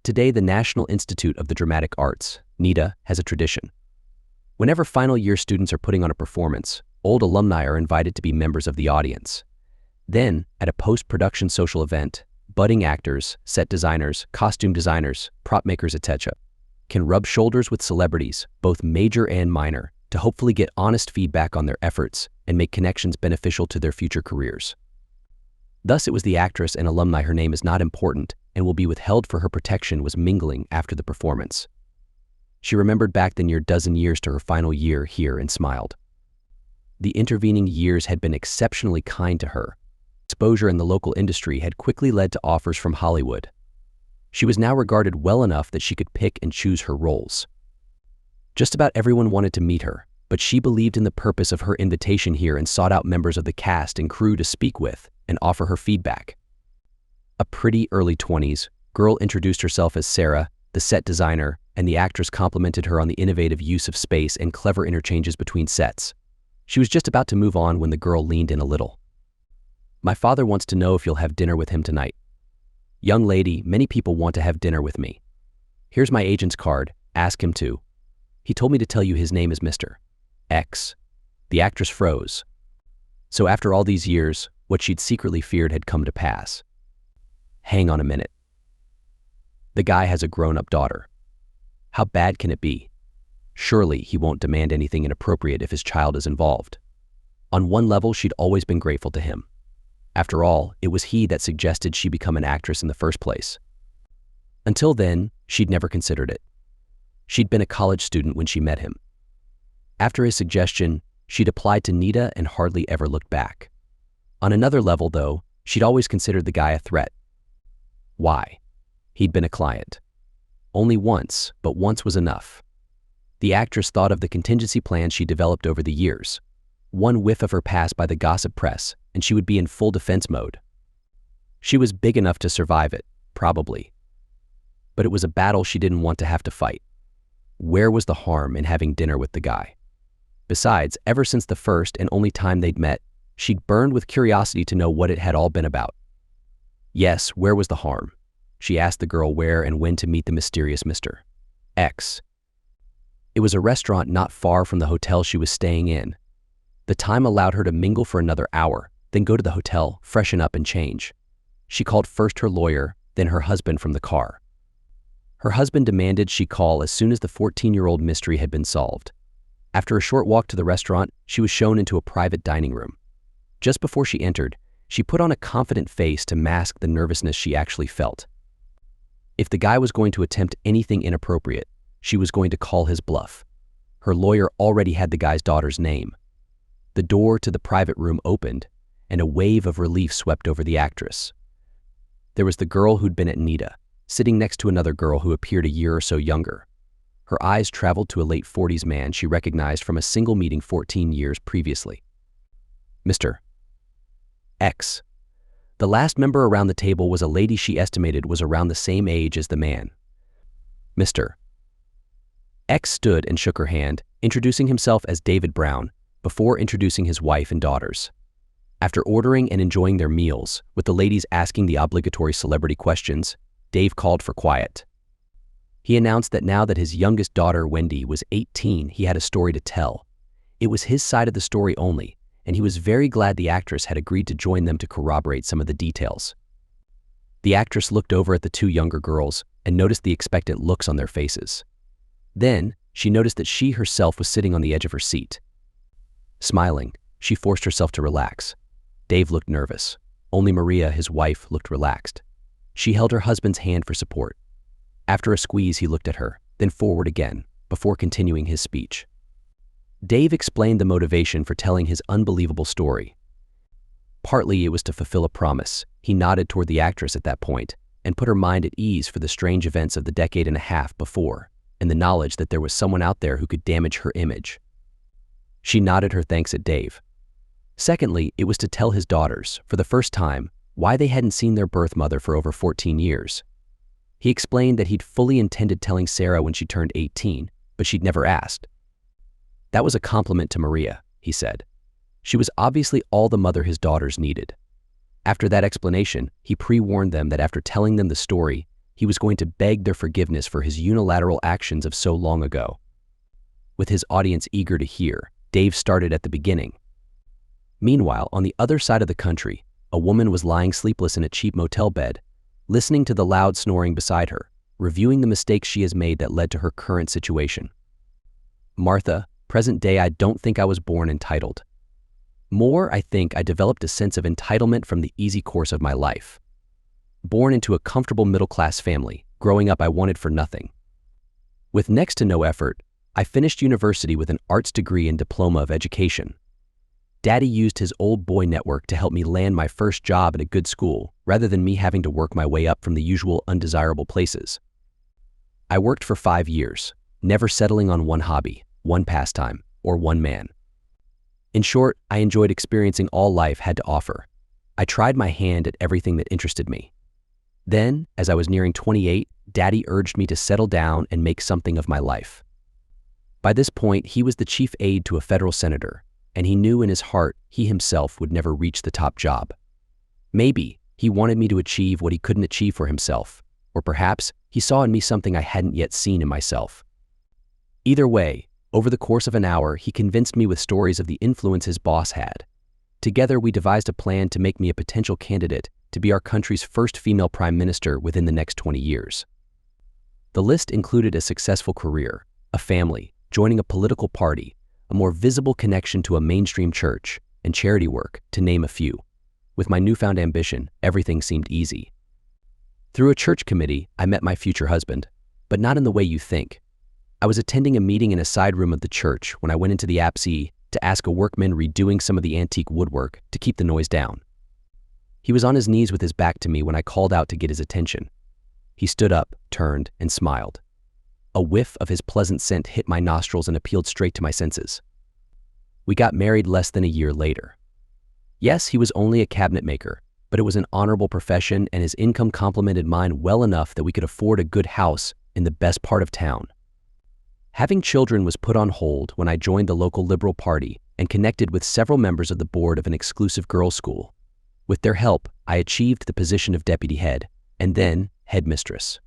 Today, the National Institute of the Dramatic Arts, NIDA, has a tradition. Whenever final year students are putting on a performance, old alumni are invited to be members of the audience. Then, at a post-production social event, budding actors, set designers, costume designers, prop makers, etc., can rub shoulders with celebrities, both major and minor, to hopefully get honest feedback on their efforts and make connections beneficial to their future careers. Thus, it was the actress and alumni her name is not important and will be withheld for her protection was mingling after the performance. She remembered back the near dozen years to her final year here and smiled. The intervening years had been exceptionally kind to her. Exposure in the local industry had quickly led to offers from Hollywood. She was now regarded well enough that she could pick and choose her roles. Just about everyone wanted to meet her, but she believed in the purpose of her invitation here and sought out members of the cast and crew to speak with and offer her feedback. A pretty early 20s girl introduced herself as Sarah, the set designer, and the actress complimented her on the innovative use of space and clever interchanges between sets. She was just about to move on when the girl leaned in a little. "My father wants to know if you'll have dinner with him tonight." "Young lady, many people want to have dinner with me. Here's my agent's card, ask him to. He told me to tell you his name is Mr. X." The actress froze. So after all these years, what she'd secretly feared had come to pass. Hang on a minute. The guy has a grown-up daughter. How bad can it be? Surely he won't demand anything inappropriate if his child is involved. On one level, she'd always been grateful to him. After all, it was he that suggested she become an actress in the first place. Until then, she'd never considered it. She'd been a college student when she met him. After his suggestion, she'd applied to NIDA and hardly ever looked back. On another level, though, she'd always considered the guy a threat. Why? He'd been a client. Only once, but once was enough. The actress thought of the contingency plans she developed over the years. One whiff of her past by the gossip press, and she would be in full defense mode. She was big enough to survive it, probably. But it was a battle she didn't want to have to fight. Where was the harm in having dinner with the guy? Besides, ever since the first and only time they'd met, she'd burned with curiosity to know what it had all been about. Yes, where was the harm? She asked the girl where and when to meet the mysterious Mr. X. It was a restaurant not far from the hotel she was staying in. The time allowed her to mingle for another hour, then go to the hotel, freshen up and change. She called first her lawyer, then her husband from the car. Her husband demanded she call as soon as the 14-year-old mystery had been solved. After a short walk to the restaurant, she was shown into a private dining room. Just before she entered, she put on a confident face to mask the nervousness she actually felt. If the guy was going to attempt anything inappropriate, she was going to call his bluff. Her lawyer already had the guy's daughter's name. The door to the private room opened, and a wave of relief swept over the actress. There was the girl who'd been at NIDA, sitting next to another girl who appeared a year or so younger. Her eyes traveled to a late 40s man she recognized from a single meeting 14 years previously. Mr. X. The last member around the table was a lady she estimated was around the same age as the man. Mr. X stood and shook her hand, introducing himself as David Brown, before introducing his wife and daughters. After ordering and enjoying their meals, with the ladies asking the obligatory celebrity questions, Dave called for quiet. He announced that now that his youngest daughter, Wendy, was 18, he had a story to tell. It was his side of the story only, and he was very glad the actress had agreed to join them to corroborate some of the details. The actress looked over at the two younger girls and noticed the expectant looks on their faces. Then, she noticed that she herself was sitting on the edge of her seat. Smiling, she forced herself to relax. Dave looked nervous. Only Maria, his wife, looked relaxed. She held her husband's hand for support. After a squeeze, he looked at her, then forward again, before continuing his speech. Dave explained the motivation for telling his unbelievable story. Partly it was to fulfill a promise. He nodded toward the actress at that point and put her mind at ease for the strange events of the decade and a half before, and the knowledge that there was someone out there who could damage her image. She nodded her thanks at Dave. Secondly, it was to tell his daughters, for the first time, why they hadn't seen their birth mother for over 14 years. He explained that he'd fully intended telling Sarah when she turned 18, but she'd never asked. That was a compliment to Maria, he said. She was obviously all the mother his daughters needed. After that explanation, he pre-warned them that after telling them the story, he he was going to beg their forgiveness for his unilateral actions of so long ago. With his audience eager to hear, Dave started at the beginning. Meanwhile, on the other side of the country, a woman was lying sleepless in a cheap motel bed, listening to the loud snoring beside her, reviewing the mistakes she has made that led to her current situation. Martha, present day, I don't think I was born entitled. More, I think I developed a sense of entitlement from the easy course of my life. Born into a comfortable middle-class family, growing up I wanted for nothing. With next to no effort, I finished university with an arts degree and diploma of education. Daddy used his old boy network to help me land my first job at a good school, rather than me having to work my way up from the usual undesirable places. I worked for 5 years, never settling on one hobby, one pastime, or one man. In short, I enjoyed experiencing all life had to offer. I tried my hand at everything that interested me. Then, as I was nearing 28, Daddy urged me to settle down and make something of my life. By this point, he was the chief aide to a federal senator, and he knew in his heart he himself would never reach the top job. Maybe he wanted me to achieve what he couldn't achieve for himself, or perhaps he saw in me something I hadn't yet seen in myself. Either way, over the course of an hour, he convinced me with stories of the influence his boss had. Together, we devised a plan to make me a potential candidate to be our country's first female prime minister within the next 20 years. The list included a successful career, a family, joining a political party, a more visible connection to a mainstream church, and charity work, to name a few. With my newfound ambition, everything seemed easy. Through a church committee, I met my future husband, but not in the way you think. I was attending a meeting in a side room of the church when I went into the apse to ask a workman redoing some of the antique woodwork to keep the noise down. He was on his knees with his back to me when I called out to get his attention. He stood up, turned, and smiled. A whiff of his pleasant scent hit my nostrils and appealed straight to my senses. We got married less than a year later. Yes, he was only a cabinet maker, but it was an honorable profession and his income complemented mine well enough that we could afford a good house in the best part of town. Having children was put on hold when I joined the local Liberal Party and connected with several members of the board of an exclusive girls' school. With their help, I achieved the position of deputy head, and then headmistress.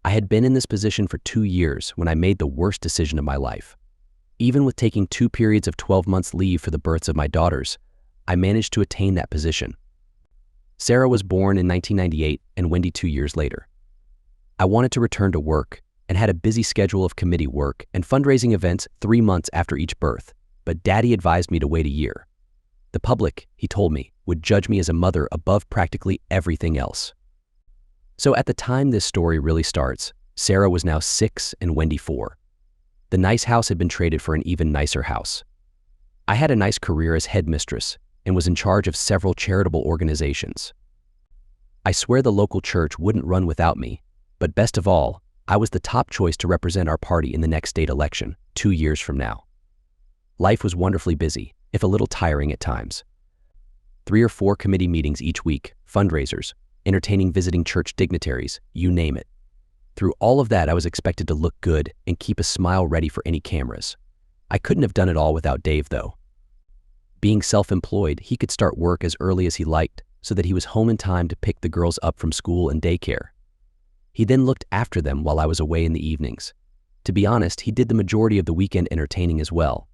I had been in this position for 2 years when I made the worst decision of my life. Even with taking 2 periods of 12 months leave for the births of my daughters, I managed to attain that position. Sarah was born in 1998 and Wendy 2 years later. I wanted to return to work and had a busy schedule of committee work and fundraising events 3 months after each birth, but Daddy advised me to wait a year. The public, he told me, would judge me as a mother above practically everything else. So at the time this story really starts, Sarah was now 6 and Wendy 4. The nice house had been traded for an even nicer house. I had a nice career as headmistress and was in charge of several charitable organizations. I swear the local church wouldn't run without me, but best of all, I was the top choice to represent our party in the next state election, 2 years from now. Life was wonderfully busy, if a little tiring at times. 3 or 4 committee meetings each week, fundraisers, entertaining visiting church dignitaries, you name it. Through all of that, I was expected to look good and keep a smile ready for any cameras. I couldn't have done it all without Dave, though. Being self-employed, he could start work as early as he liked so that he was home in time to pick the girls up from school and daycare. He then looked after them while I was away in the evenings. To be honest, he did the majority of the weekend entertaining as well.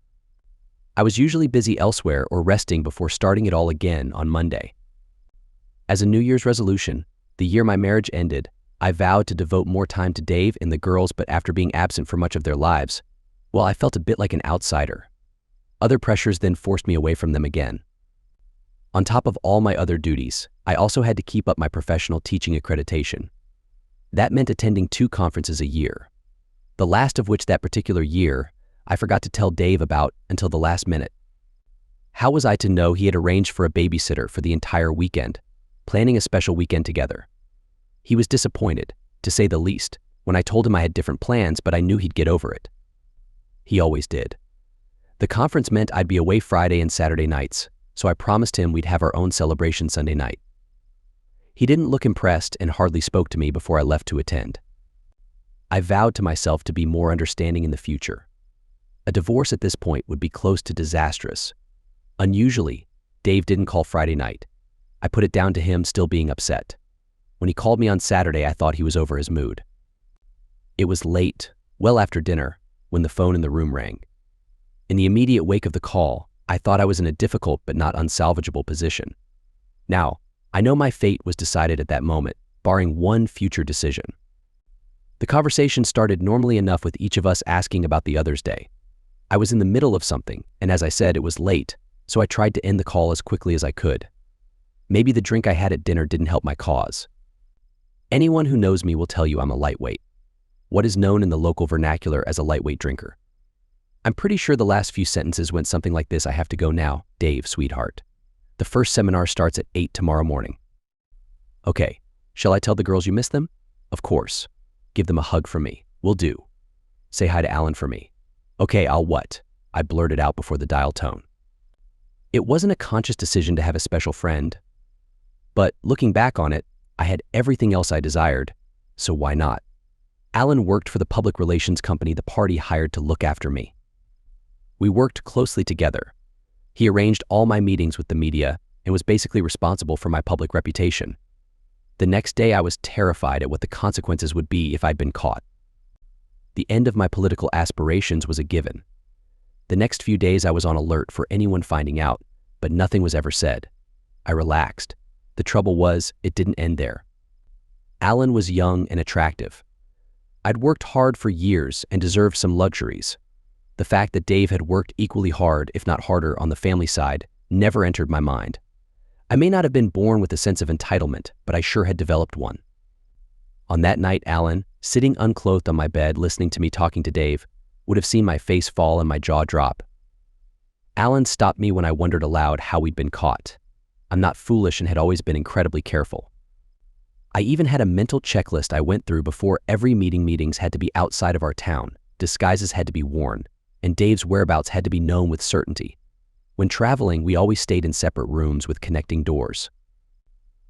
I was usually busy elsewhere or resting before starting it all again on Monday. As a New Year's resolution, the year my marriage ended, I vowed to devote more time to Dave and the girls, but after being absent for much of their lives, well, I felt a bit like an outsider. Other pressures then forced me away from them again. On top of all my other duties, I also had to keep up my professional teaching accreditation. That meant attending 2 conferences a year, the last of which that particular year I forgot to tell Dave about until the last minute. How was I to know he had arranged for a babysitter for the entire weekend, planning a special weekend together? He was disappointed, to say the least, when I told him I had different plans, but I knew he'd get over it. He always did. The conference meant I'd be away Friday and Saturday nights, so I promised him we'd have our own celebration Sunday night. He didn't look impressed and hardly spoke to me before I left to attend. I vowed to myself to be more understanding in the future. A divorce at this point would be close to disastrous. Unusually, Dave didn't call Friday night. I put it down to him still being upset. When he called me on Saturday, I thought he was over his mood. It was late, well after dinner, when the phone in the room rang. In the immediate wake of the call, I thought I was in a difficult but not unsalvageable position. Now, I know my fate was decided at that moment, barring one future decision. The conversation started normally enough with each of us asking about the other's day. I was in the middle of something, and as I said, it was late, so I tried to end the call as quickly as I could. Maybe the drink I had at dinner didn't help my cause. Anyone who knows me will tell you I'm a lightweight, what is known in the local vernacular as a lightweight drinker. I'm pretty sure the last few sentences went something like this: I have to go now, Dave, sweetheart. The first seminar starts at 8 tomorrow morning. Okay, shall I tell the girls you miss them? Of course. Give them a hug from me. Will do. Say hi to Alan for me. Okay, I'll what? I blurted out before the dial tone. It wasn't a conscious decision to have a special friend, but looking back on it, I had everything else I desired, so why not? Alan worked for the public relations company the party hired to look after me. We worked closely together. He arranged all my meetings with the media and was basically responsible for my public reputation. The next day, I was terrified at what the consequences would be if I'd been caught. The end of my political aspirations was a given. The next few days, I was on alert for anyone finding out, but nothing was ever said. I relaxed. The trouble was, it didn't end there. Alan was young and attractive. I'd worked hard for years and deserved some luxuries. The fact that Dave had worked equally hard, if not harder, on the family side never entered my mind. I may not have been born with a sense of entitlement, but I sure had developed one. On that night, Alan, sitting unclothed on my bed listening to me talking to Dave, would have seen my face fall and my jaw drop. Alan stopped me when I wondered aloud how we'd been caught. I'm not foolish and had always been incredibly careful. I even had a mental checklist I went through before every meetings had to be outside of our town, disguises had to be worn, and Dave's whereabouts had to be known with certainty. When traveling, we always stayed in separate rooms with connecting doors.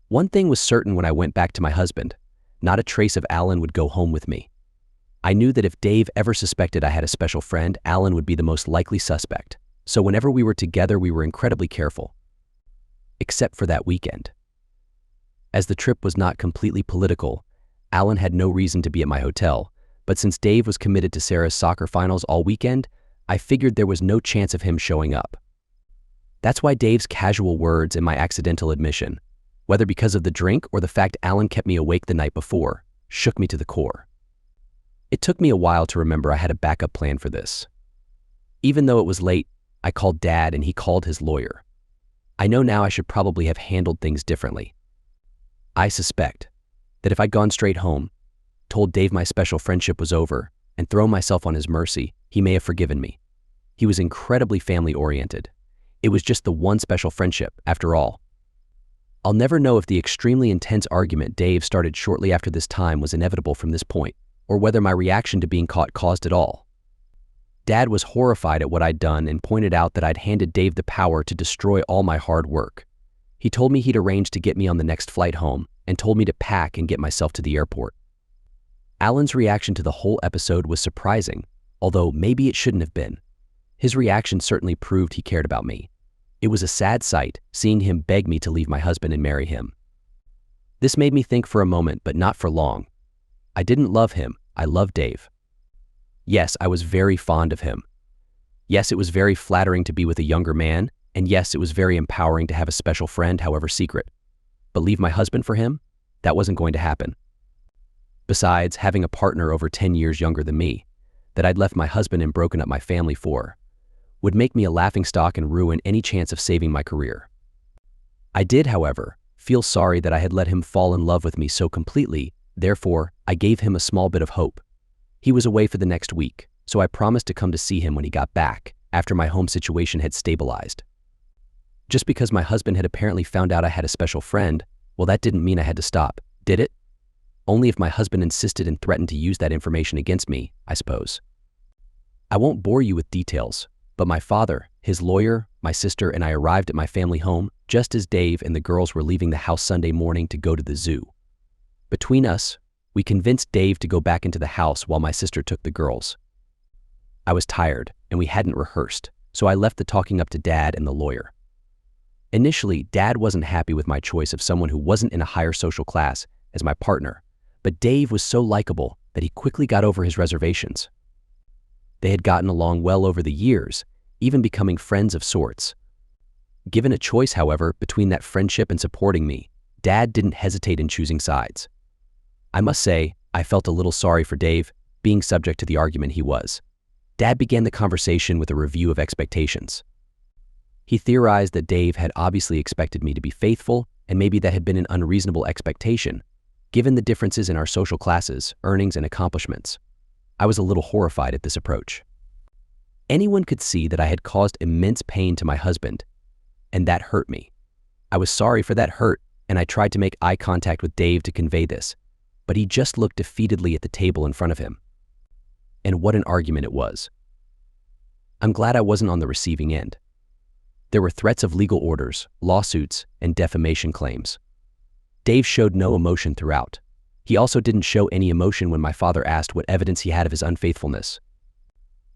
One thing was certain when I went back to my husband: not a trace of Alan would go home with me. I knew that if Dave ever suspected I had a special friend, Alan would be the most likely suspect, so whenever we were together, we were incredibly careful. Except for that weekend. As the trip was not completely political, Alan had no reason to be at my hotel, but since Dave was committed to Sarah's soccer finals all weekend, I figured there was no chance of him showing up. That's why Dave's casual words and my accidental admission, whether because of the drink or the fact Alan kept me awake the night before, shook me to the core. It took me a while to remember I had a backup plan for this. Even though it was late, I called Dad and he called his lawyer. I know now I should probably have handled things differently. I suspect that if I'd gone straight home, told Dave my special friendship was over, and thrown myself on his mercy, he may have forgiven me. He was incredibly family-oriented. It was just the one special friendship, after all. I'll never know if the extremely intense argument Dave started shortly after this time was inevitable from this point, or whether my reaction to being caught caused it all. Dad was horrified at what I'd done and pointed out that I'd handed Dave the power to destroy all my hard work. He told me he'd arranged to get me on the next flight home and told me to pack and get myself to the airport. Alan's reaction to the whole episode was surprising, although maybe it shouldn't have been. His reaction certainly proved he cared about me. It was a sad sight, seeing him beg me to leave my husband and marry him. This made me think for a moment, but not for long. I didn't love him, I loved Dave. Yes, I was very fond of him. Yes, it was very flattering to be with a younger man, and yes, it was very empowering to have a special friend, however secret. But leave my husband for him? That wasn't going to happen. Besides, having a partner over 10 years younger than me, that I'd left my husband and broken up my family for, would make me a laughingstock and ruin any chance of saving my career. I did, however, feel sorry that I had let him fall in love with me so completely, therefore, I gave him a small bit of hope. He was away for the next week, so I promised to come to see him when he got back, after my home situation had stabilized. Just because my husband had apparently found out I had a special friend, well, that didn't mean I had to stop, did it? Only if my husband insisted and threatened to use that information against me, I suppose. I won't bore you with details, but my father, his lawyer, my sister, and I arrived at my family home just as Dave and the girls were leaving the house Sunday morning to go to the zoo. Between us, we convinced Dave to go back into the house while my sister took the girls. I was tired, and we hadn't rehearsed, so I left the talking up to Dad and the lawyer. Initially, Dad wasn't happy with my choice of someone who wasn't in a higher social class, as my partner, but Dave was so likable that he quickly got over his reservations. They had gotten along well over the years, even becoming friends of sorts. Given a choice, however, between that friendship and supporting me, Dad didn't hesitate in choosing sides. I must say, I felt a little sorry for Dave, being subject to the argument he was. Dad began the conversation with a review of expectations. He theorized that Dave had obviously expected me to be faithful, and maybe that had been an unreasonable expectation, given the differences in our social classes, earnings, and accomplishments. I was a little horrified at this approach. Anyone could see that I had caused immense pain to my husband, and that hurt me. I was sorry for that hurt, and I tried to make eye contact with Dave to convey this, but he just looked defeatedly at the table in front of him. And what an argument it was. I'm glad I wasn't on the receiving end. There were threats of legal orders, lawsuits, and defamation claims. Dave showed no emotion throughout. He also didn't show any emotion when my father asked what evidence he had of his unfaithfulness.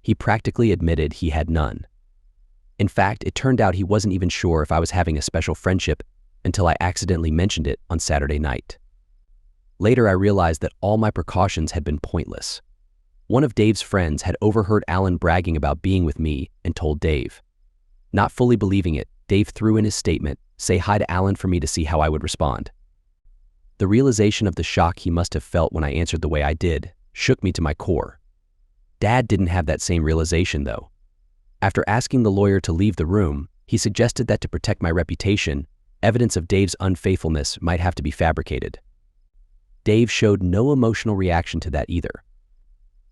He practically admitted he had none. In fact, it turned out he wasn't even sure if I was having a special friendship until I accidentally mentioned it on Saturday night. Later, I realized that all my precautions had been pointless. One of Dave's friends had overheard Alan bragging about being with me and told Dave. Not fully believing it, Dave threw in his statement, "Say hi to Alan for me to see how I would respond." The realization of the shock he must have felt when I answered the way I did shook me to my core. Dad didn't have that same realization, though. After asking the lawyer to leave the room, he suggested that to protect my reputation, evidence of Dave's unfaithfulness might have to be fabricated. Dave showed no emotional reaction to that either.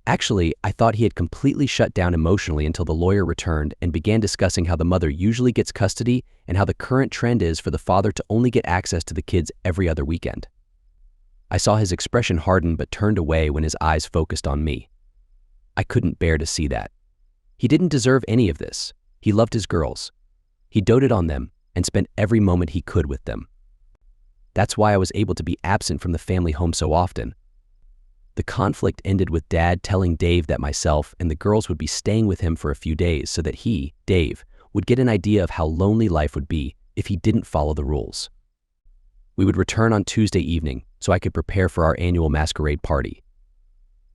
Actually, I thought he had completely shut down emotionally until the lawyer returned and began discussing how the mother usually gets custody and how the current trend is for the father to only get access to the kids every other weekend. I saw his expression harden but turned away when his eyes focused on me. I couldn't bear to see that. He didn't deserve any of this. He loved his girls. He doted on them and spent every moment he could with them. That's why I was able to be absent from the family home so often. The conflict ended with Dad telling Dave that myself and the girls would be staying with him for a few days so that he, Dave, would get an idea of how lonely life would be if he didn't follow the rules. We would return on Tuesday evening so I could prepare for our annual masquerade party.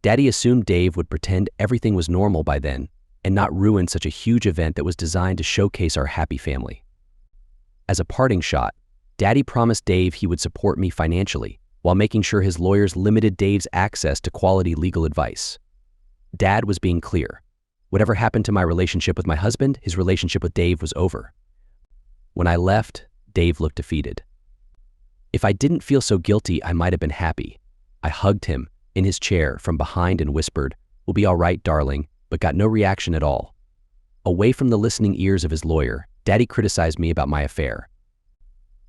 Daddy assumed Dave would pretend everything was normal by then and not ruin such a huge event that was designed to showcase our happy family. As a parting shot, Daddy promised Dave he would support me financially while making sure his lawyers limited Dave's access to quality legal advice. Dad was being clear. Whatever happened to my relationship with my husband, his relationship with Dave was over. When I left, Dave looked defeated. If I didn't feel so guilty, I might have been happy. I hugged him in his chair from behind and whispered, "We'll be all right, darling," but got no reaction at all. Away from the listening ears of his lawyer, Daddy criticized me about my affair.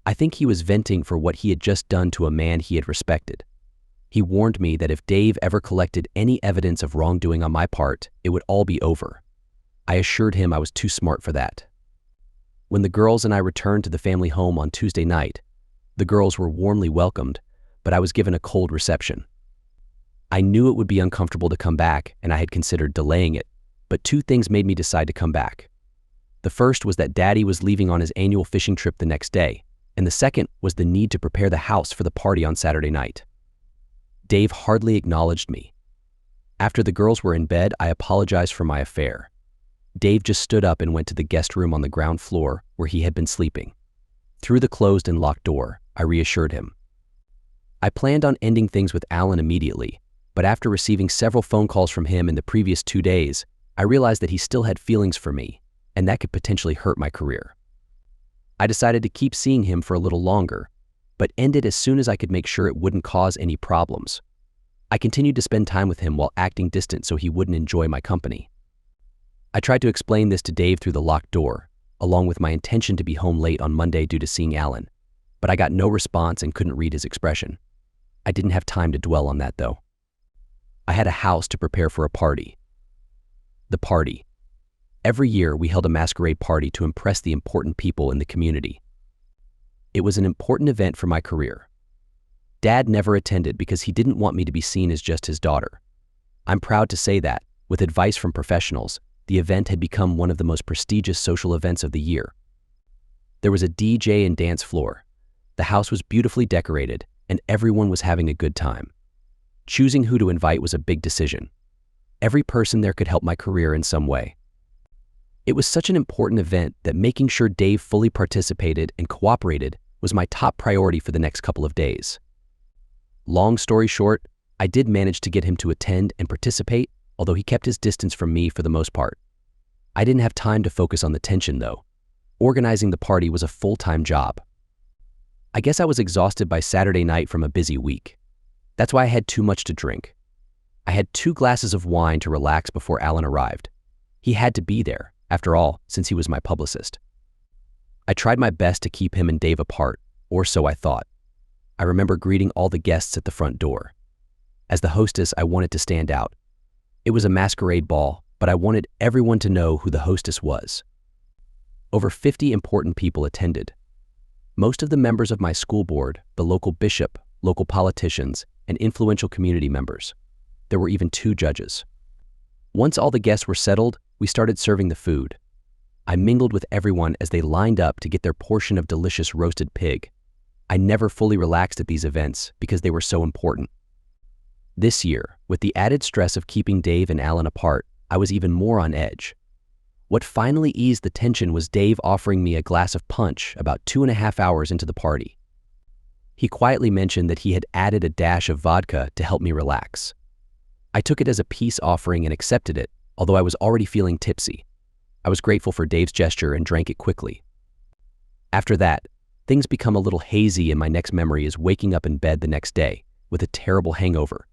I think he was venting for what he had just done to a man he had respected. He warned me that if Dave ever collected any evidence of wrongdoing on my part, it would all be over. I assured him I was too smart for that. When the girls and I returned to the family home on Tuesday night, the girls were warmly welcomed, but I was given a cold reception. I knew it would be uncomfortable to come back, and I had considered delaying it, but two things made me decide to come back. The first was that Daddy was leaving on his annual fishing trip the next day, and the second was the need to prepare the house for the party on Saturday night. Dave hardly acknowledged me. After the girls were in bed, I apologized for my affair. Dave just stood up and went to the guest room on the ground floor where he had been sleeping. Through the closed and locked door, I reassured him. I planned on ending things with Alan immediately, but after receiving several phone calls from him in the previous 2 days, I realized that he still had feelings for me, and that could potentially hurt my career. I decided to keep seeing him for a little longer, but end it as soon as I could make sure it wouldn't cause any problems. I continued to spend time with him while acting distant so he wouldn't enjoy my company. I tried to explain this to Dave through the locked door, along with my intention to be home late on Monday due to seeing Alan, but I got no response and couldn't read his expression. I didn't have time to dwell on that, though. I had a house to prepare for a party. The party. Every year, we held a masquerade party to impress the important people in the community. It was an important event for my career. Dad never attended because he didn't want me to be seen as just his daughter. I'm proud to say that, with advice from professionals, the event had become one of the most prestigious social events of the year. There was a DJ and dance floor. The house was beautifully decorated, and everyone was having a good time. Choosing who to invite was a big decision. Every person there could help my career in some way. It was such an important event that making sure Dave fully participated and cooperated was my top priority for the next couple of days. Long story short, I did manage to get him to attend and participate, although he kept his distance from me for the most part. I didn't have time to focus on the tension, though. Organizing the party was a full-time job. I guess I was exhausted by Saturday night from a busy week. That's why I had too much to drink. I had 2 glasses of wine to relax before Alan arrived. He had to be there, after all, since he was my publicist. I tried my best to keep him and Dave apart, or so I thought. I remember greeting all the guests at the front door. As the hostess, I wanted to stand out. It was a masquerade ball, but I wanted everyone to know who the hostess was. Over 50 important people attended. Most of the members of my school board, the local bishop, local politicians, and influential community members. There were even 2 judges. Once all the guests were settled, we started serving the food. I mingled with everyone as they lined up to get their portion of delicious roasted pig. I never fully relaxed at these events because they were so important. This year, with the added stress of keeping Dave and Alan apart, I was even more on edge. What finally eased the tension was Dave offering me a glass of punch about 2.5 hours into the party. He quietly mentioned that he had added a dash of vodka to help me relax. I took it as a peace offering and accepted it, although I was already feeling tipsy. I was grateful for Dave's gesture and drank it quickly. After that, things become a little hazy, and my next memory is waking up in bed the next day with a terrible hangover.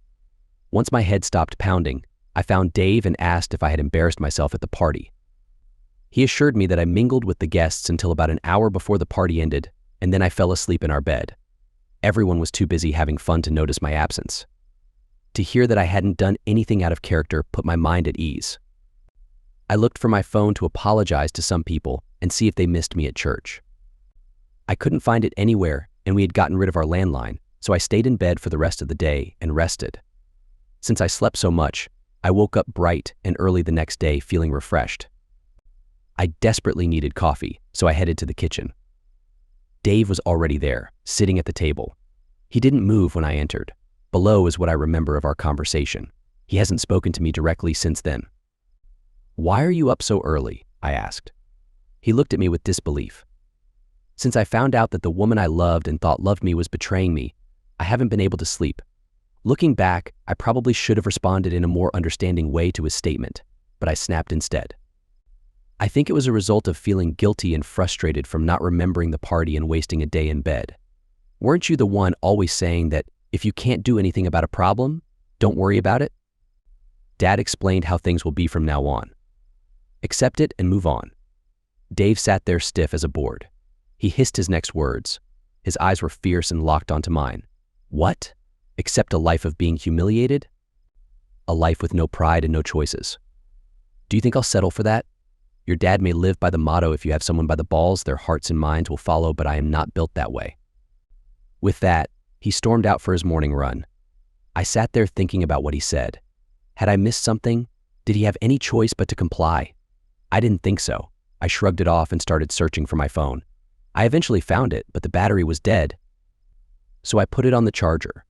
Once my head stopped pounding, I found Dave and asked if I had embarrassed myself at the party. He assured me that I mingled with the guests until about an hour before the party ended, and then I fell asleep in our bed. Everyone was too busy having fun to notice my absence. To hear that I hadn't done anything out of character put my mind at ease. I looked for my phone to apologize to some people and see if they missed me at church. I couldn't find it anywhere, and we had gotten rid of our landline, so I stayed in bed for the rest of the day and rested. Since I slept so much, I woke up bright and early the next day feeling refreshed. I desperately needed coffee, so I headed to the kitchen. Dave was already there, sitting at the table. He didn't move when I entered. Below is what I remember of our conversation. He hasn't spoken to me directly since then. "Why are you up so early?" I asked. He looked at me with disbelief. "Since I found out that the woman I loved and thought loved me was betraying me, I haven't been able to sleep." Looking back, I probably should have responded in a more understanding way to his statement, but I snapped instead. I think it was a result of feeling guilty and frustrated from not remembering the party and wasting a day in bed. Weren't you the one always saying that if you can't do anything about a problem, don't worry about it? Dad explained how things will be from now on. Accept it and move on. Dave sat there stiff as a board. He hissed his next words. His eyes were fierce and locked onto mine. What? Accept a life of being humiliated? A life with no pride and no choices. Do you think I'll settle for that? Your dad may live by the motto, if you have someone by the balls, their hearts and minds will follow, but I am not built that way. With that, he stormed out for his morning run. I sat there thinking about what he said. Had I missed something? Did he have any choice but to comply? I didn't think so. I shrugged it off and started searching for my phone. I eventually found it, but the battery was dead. So I put it on the charger.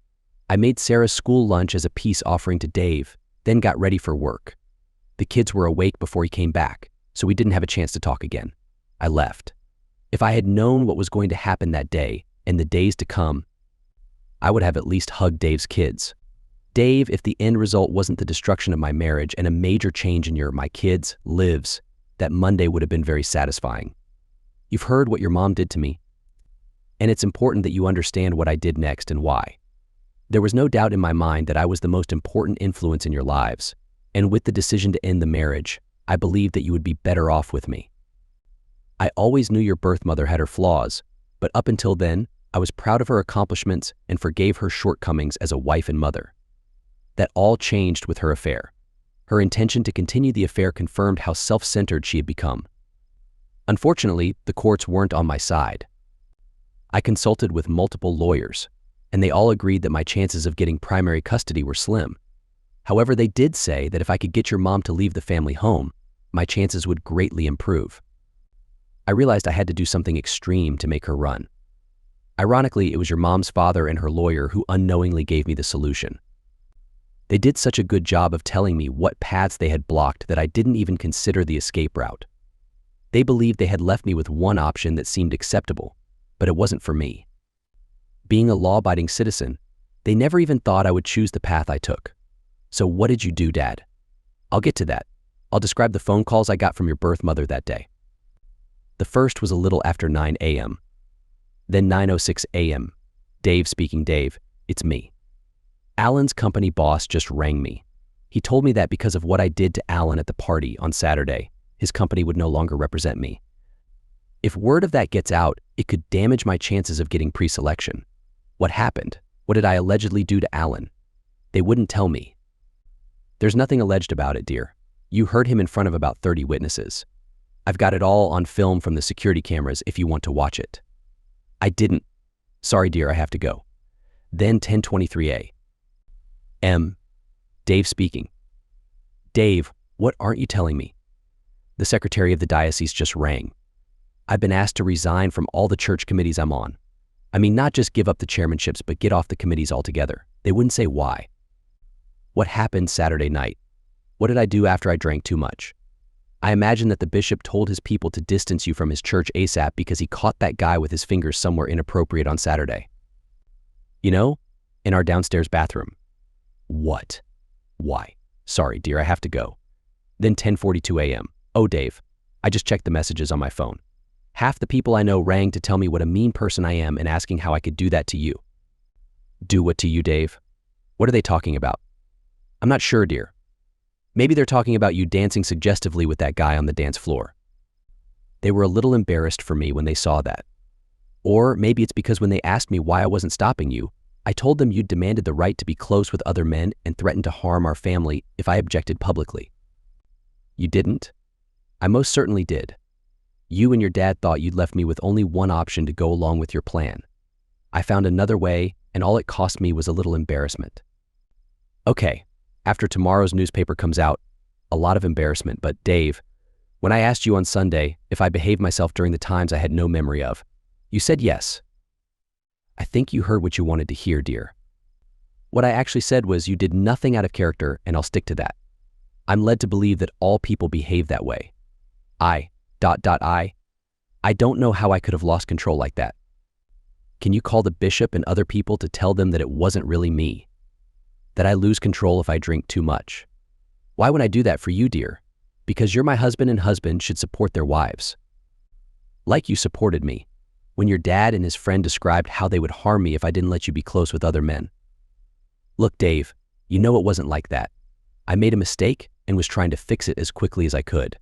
I made Sarah's school lunch as a peace offering to Dave, then got ready for work. The kids were awake before he came back, so we didn't have a chance to talk again. I left. If I had known what was going to happen that day and the days to come, I would have at least hugged Dave's kids. Dave, if the end result wasn't the destruction of my marriage and a major change in my kids' lives, that Monday would have been very satisfying. You've heard what your mom did to me, and it's important that you understand what I did next and why. There was no doubt in my mind that I was the most important influence in your lives, and with the decision to end the marriage, I believed that you would be better off with me. I always knew your birth mother had her flaws, but up until then, I was proud of her accomplishments and forgave her shortcomings as a wife and mother. That all changed with her affair. Her intention to continue the affair confirmed how self-centered she had become. Unfortunately, the courts weren't on my side. I consulted with multiple lawyers, and they all agreed that my chances of getting primary custody were slim. However, they did say that if I could get your mom to leave the family home, my chances would greatly improve. I realized I had to do something extreme to make her run. Ironically, it was your mom's father and her lawyer who unknowingly gave me the solution. They did such a good job of telling me what paths they had blocked that I didn't even consider the escape route. They believed they had left me with one option that seemed acceptable, but it wasn't for me. Being a law-abiding citizen, they never even thought I would choose the path I took. So what did you do, Dad? I'll get to that. I'll describe the phone calls I got from your birth mother that day. The first was a little after 9 a.m. Then 9:06 a.m. Dave speaking. Dave, it's me. Alan's company boss just rang me. He told me that because of what I did to Alan at the party on Saturday, his company would no longer represent me. If word of that gets out, it could damage my chances of getting pre-selection. What happened? What did I allegedly do to Alan? They wouldn't tell me. There's nothing alleged about it, dear. You heard him in front of about 30 witnesses. I've got it all on film from the security cameras if you want to watch it. I didn't. Sorry, dear, I have to go. Then 10:23 a.m. Dave speaking. Dave, what aren't you telling me? The secretary of the diocese just rang. I've been asked to resign from all the church committees I'm on. I mean, not just give up the chairmanships, but get off the committees altogether. They wouldn't say why. What happened Saturday night? What did I do after I drank too much? I imagine that the bishop told his people to distance you from his church ASAP because he caught that guy with his fingers somewhere inappropriate on Saturday. You know, in our downstairs bathroom. What? Why? Sorry, dear, I have to go. Then 10:42 a.m. Oh, Dave, I just checked the messages on my phone. Half the people I know rang to tell me what a mean person I am and asking how I could do that to you. Do what to you, Dave? What are they talking about? I'm not sure, dear. Maybe they're talking about you dancing suggestively with that guy on the dance floor. They were a little embarrassed for me when they saw that. Or maybe it's because when they asked me why I wasn't stopping you, I told them you'd demanded the right to be close with other men and threatened to harm our family if I objected publicly. You didn't? I most certainly did. You and your dad thought you'd left me with only one option to go along with your plan. I found another way, and all it cost me was a little embarrassment. Okay, after tomorrow's newspaper comes out, a lot of embarrassment, but Dave, when I asked you on Sunday if I behaved myself during the times I had no memory of, you said yes. I think you heard what you wanted to hear, dear. What I actually said was you did nothing out of character, and I'll stick to that. I'm led to believe that all people behave that way. I don't know how I could have lost control like that. Can you call the bishop and other people to tell them that it wasn't really me? That I lose control if I drink too much? Why would I do that for you, dear? Because you're my husband, and husbands should support their wives. Like you supported me when your dad and his friend described how they would harm me if I didn't let you be close with other men. Look, Dave, you know it wasn't like that. I made a mistake and was trying to fix it as quickly as I could.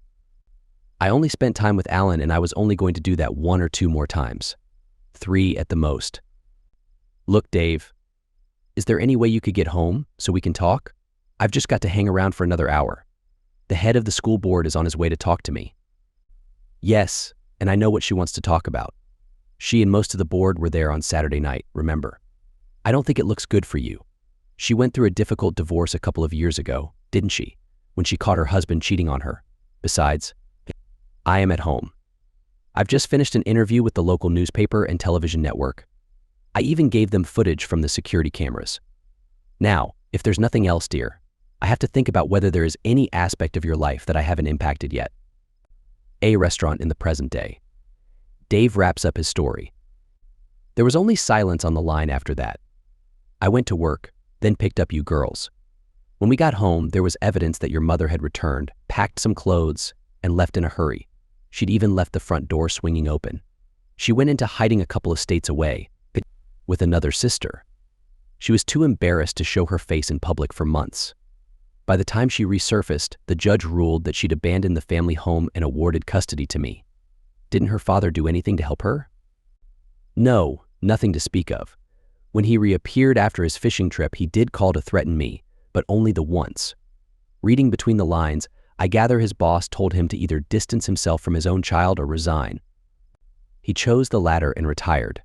I only spent time with Alan, and I was only going to do that 1 or 2 more times. 3 at the most. Look, Dave, is there any way you could get home so we can talk? I've just got to hang around for another hour. The head of the school board is on his way to talk to me. Yes, and I know what she wants to talk about. She and most of the board were there on Saturday night, remember. I don't think it looks good for you. She went through a difficult divorce a couple of years ago, didn't she, when she caught her husband cheating on her? Besides, I am at home. I've just finished an interview with the local newspaper and television network. I even gave them footage from the security cameras. Now, if there's nothing else, dear, I have to think about whether there is any aspect of your life that I haven't impacted yet. A restaurant in the present day. Dave wraps up his story. There was only silence on the line after that. I went to work, then picked up you girls. When we got home, there was evidence that your mother had returned, packed some clothes, and left in a hurry. She'd even left the front door swinging open. She went into hiding a couple of states away, with another sister. She was too embarrassed to show her face in public for months. By the time she resurfaced, the judge ruled that she'd abandoned the family home and awarded custody to me. Didn't her father do anything to help her? No, nothing to speak of. When he reappeared after his fishing trip, he did call to threaten me, but only the once. Reading between the lines, I gather his boss told him to either distance himself from his own child or resign. He chose the latter and retired.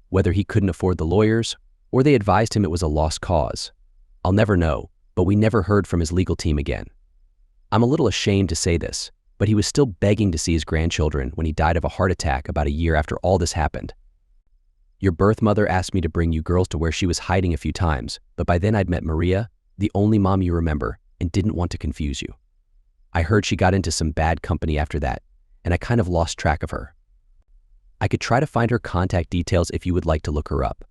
Whether he couldn't afford the lawyers, or they advised him it was a lost cause, I'll never know, but we never heard from his legal team again. I'm a little ashamed to say this, but he was still begging to see his grandchildren when he died of a heart attack about a year after all this happened. Your birth mother asked me to bring you girls to where she was hiding a few times, but by then I'd met Maria, the only mom you remember, and didn't want to confuse you. I heard she got into some bad company after that, and I kind of lost track of her. I could try to find her contact details if you would like to look her up.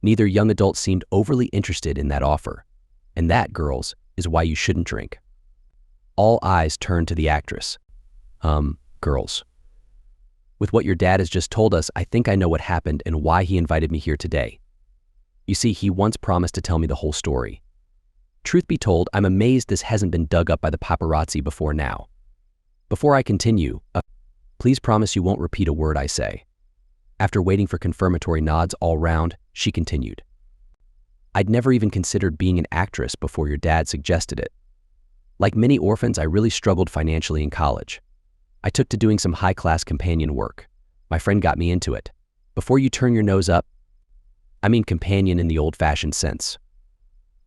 Neither young adult seemed overly interested in that offer, and that, girls, is why you shouldn't drink. All eyes turned to the actress. Girls. With what your dad has just told us, I think I know what happened and why he invited me here today. You see, he once promised to tell me the whole story. Truth be told, I'm amazed this hasn't been dug up by the paparazzi before now. Before I continue, please promise you won't repeat a word I say. After waiting for confirmatory nods all round, she continued. I'd never even considered being an actress before your dad suggested it. Like many orphans, I really struggled financially in college. I took to doing some high-class companion work. My friend got me into it. Before you turn your nose up, I mean companion in the old-fashioned sense.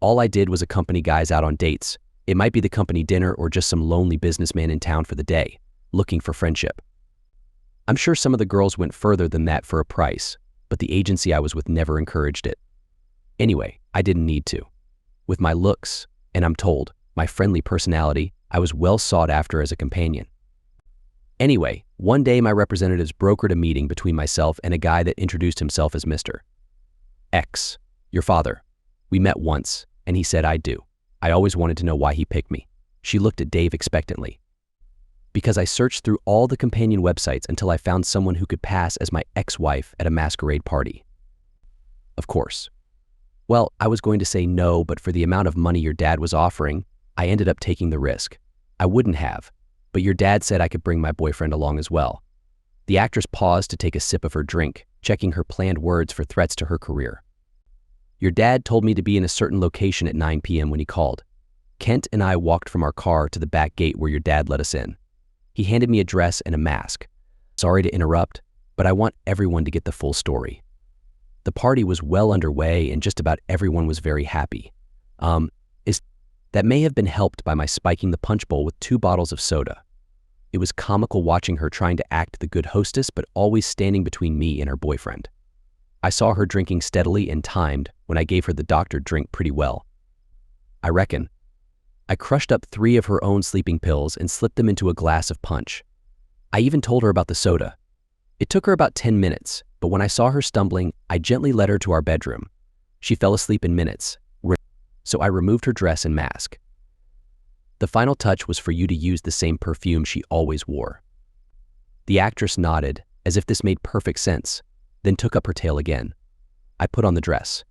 All I did was accompany guys out on dates. It might be the company dinner or just some lonely businessman in town for the day, looking for friendship. I'm sure some of the girls went further than that for a price, but the agency I was with never encouraged it. Anyway, I didn't need to. With my looks, and I'm told, my friendly personality, I was well sought after as a companion. Anyway, one day my representatives brokered a meeting between myself and a guy that introduced himself as Mr. X, your father. We met once, and he said I'd do. I always wanted to know why he picked me. She looked at Dave expectantly. Because I searched through all the companion websites until I found someone who could pass as my ex-wife at a masquerade party. Of course. Well, I was going to say no, but for the amount of money your dad was offering, I ended up taking the risk. I wouldn't have, but your dad said I could bring my boyfriend along as well. The actress paused to take a sip of her drink, checking her planned words for threats to her career. Your dad told me to be in a certain location at 9 p.m. when he called. Kent and I walked from our car to the back gate where your dad let us in. He handed me a dress and a mask. Sorry to interrupt, but I want everyone to get the full story. The party was well underway and just about everyone was very happy. That may have been helped by my spiking the punch bowl with 2 bottles of soda. It was comical watching her trying to act the good hostess but always standing between me and her boyfriend. I saw her drinking steadily and timed when I gave her the doctored drink pretty well. I reckon. I crushed up 3 of her own sleeping pills and slipped them into a glass of punch. I even told her about the soda. It took her about 10 minutes, but when I saw her stumbling, I gently led her to our bedroom. She fell asleep in minutes, so I removed her dress and mask. The final touch was for you to use the same perfume she always wore. The actress nodded, as if this made perfect sense, then took up her tale again. I put on the dress.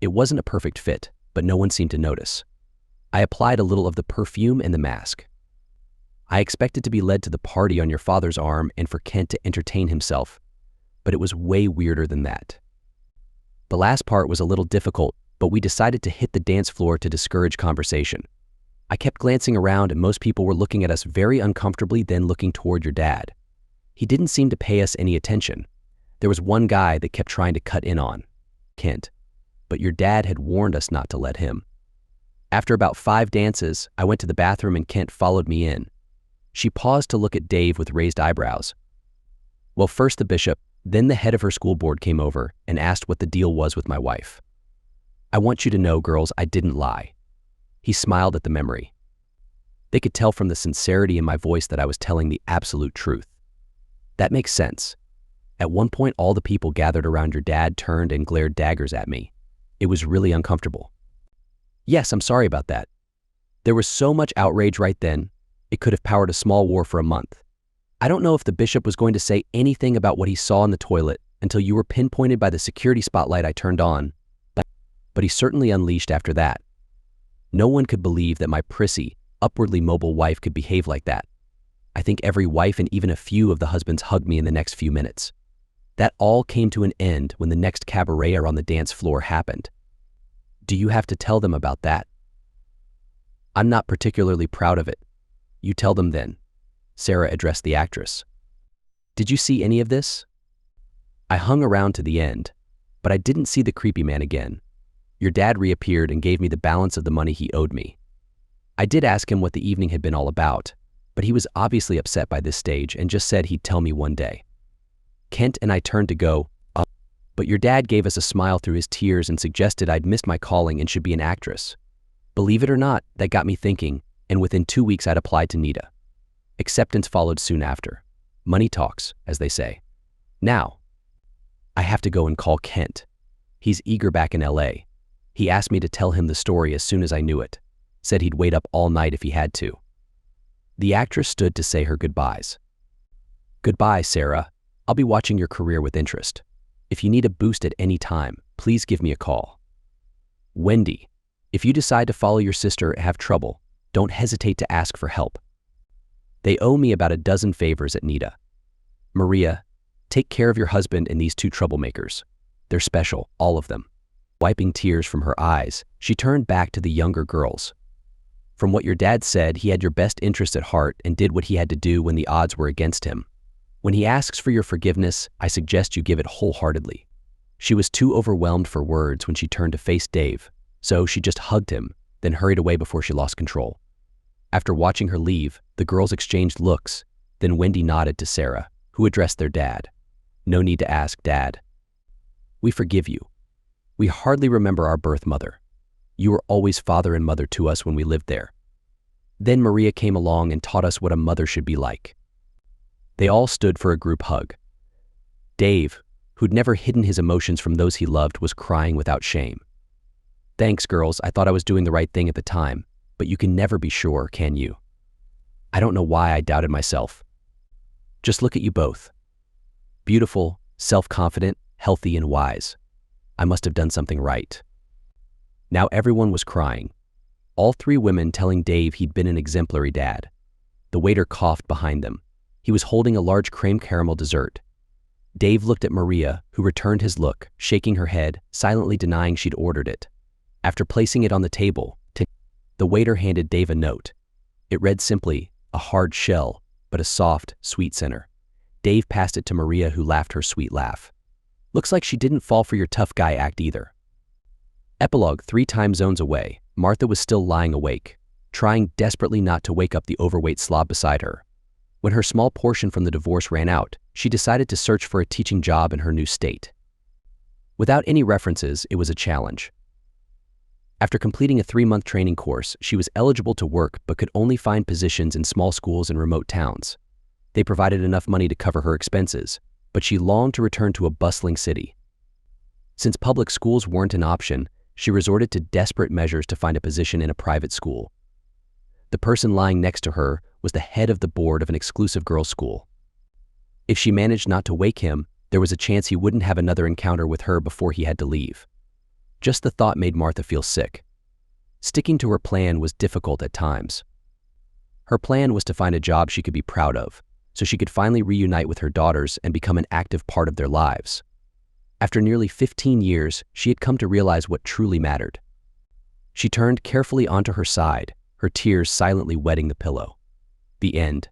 It wasn't a perfect fit, but no one seemed to notice. I applied a little of the perfume and the mask. I expected to be led to the party on your father's arm and for Kent to entertain himself, but it was way weirder than that. The last part was a little difficult, but we decided to hit the dance floor to discourage conversation. I kept glancing around and most people were looking at us very uncomfortably, then looking toward your dad. He didn't seem to pay us any attention. There was one guy that kept trying to cut in on Kent, but your dad had warned us not to let him. After about 5 dances, I went to the bathroom and Kent followed me in. She paused to look at Dave with raised eyebrows. Well, first the bishop, then the head of her school board came over and asked what the deal was with my wife. I want you to know, girls, I didn't lie. He smiled at the memory. They could tell from the sincerity in my voice that I was telling the absolute truth. That makes sense. At one point, all the people gathered around your dad turned and glared daggers at me. It was really uncomfortable. Yes, I'm sorry about that. There was so much outrage right then, it could have powered a small war for a month. I don't know if the bishop was going to say anything about what he saw in the toilet until you were pinpointed by the security spotlight I turned on, but he certainly unleashed after that. No one could believe that my prissy, upwardly mobile wife could behave like that. I think every wife and even a few of the husbands hugged me in the next few minutes. That all came to an end when the next cabaret on the dance floor happened. Do you have to tell them about that? I'm not particularly proud of it. You tell them then. Sarah addressed the actress. Did you see any of this? I hung around to the end, but I didn't see the creepy man again. Your dad reappeared and gave me the balance of the money he owed me. I did ask him what the evening had been all about, but he was obviously upset by this stage and just said he'd tell me one day. Kent and I turned to go, But your dad gave us a smile through his tears and suggested I'd missed my calling and should be an actress. Believe it or not, that got me thinking, and within 2 weeks I'd applied to NIDA. Acceptance followed soon after. Money talks, as they say. Now, I have to go and call Kent. He's eager back in LA. He asked me to tell him the story as soon as I knew it. Said he'd wait up all night if he had to. The actress stood to say her goodbyes. Goodbye, Sarah. I'll be watching your career with interest. If you need a boost at any time, please give me a call. Wendy, if you decide to follow your sister and have trouble, don't hesitate to ask for help. They owe me about a dozen favors at NIDA. Maria, take care of your husband and these two troublemakers. They're special, all of them. Wiping tears from her eyes, she turned back to the younger girls. From what your dad said, he had your best interest at heart and did what he had to do when the odds were against him. When he asks for your forgiveness, I suggest you give it wholeheartedly. She was too overwhelmed for words when she turned to face Dave, so she just hugged him, then hurried away before she lost control. After watching her leave, the girls exchanged looks, then Wendy nodded to Sarah, who addressed their dad. No need to ask, Dad. We forgive you. We hardly remember our birth mother. You were always father and mother to us when we lived there. Then Maria came along and taught us what a mother should be like. They all stood for a group hug. Dave, who'd never hidden his emotions from those he loved, was crying without shame. Thanks, girls. I thought I was doing the right thing at the time, but you can never be sure, can you? I don't know why I doubted myself. Just look at you both. Beautiful, self-confident, healthy, and wise. I must have done something right. Now everyone was crying. All three women telling Dave he'd been an exemplary dad. The waiter coughed behind them. He was holding a large creme caramel dessert. Dave looked at Maria, who returned his look, shaking her head, silently denying she'd ordered it. After placing it on the table, the waiter handed Dave a note. It read simply, a hard shell, but a soft, sweet center. Dave passed it to Maria, who laughed her sweet laugh. Looks like she didn't fall for your tough guy act either. Epilogue: 3 time zones away, Martha was still lying awake, trying desperately not to wake up the overweight slob beside her. When her small portion from the divorce ran out, she decided to search for a teaching job in her new state. Without any references, it was a challenge. After completing a 3-month training course, she was eligible to work but could only find positions in small schools in remote towns. They provided enough money to cover her expenses, but she longed to return to a bustling city. Since public schools weren't an option, she resorted to desperate measures to find a position in a private school. The person lying next to her was the head of the board of an exclusive girls' school. If she managed not to wake him, there was a chance he wouldn't have another encounter with her before he had to leave. Just the thought made Martha feel sick. Sticking to her plan was difficult at times. Her plan was to find a job she could be proud of, so she could finally reunite with her daughters and become an active part of their lives. After nearly 15 years, she had come to realize what truly mattered. She turned carefully onto her side, her tears silently wetting the pillow. The end.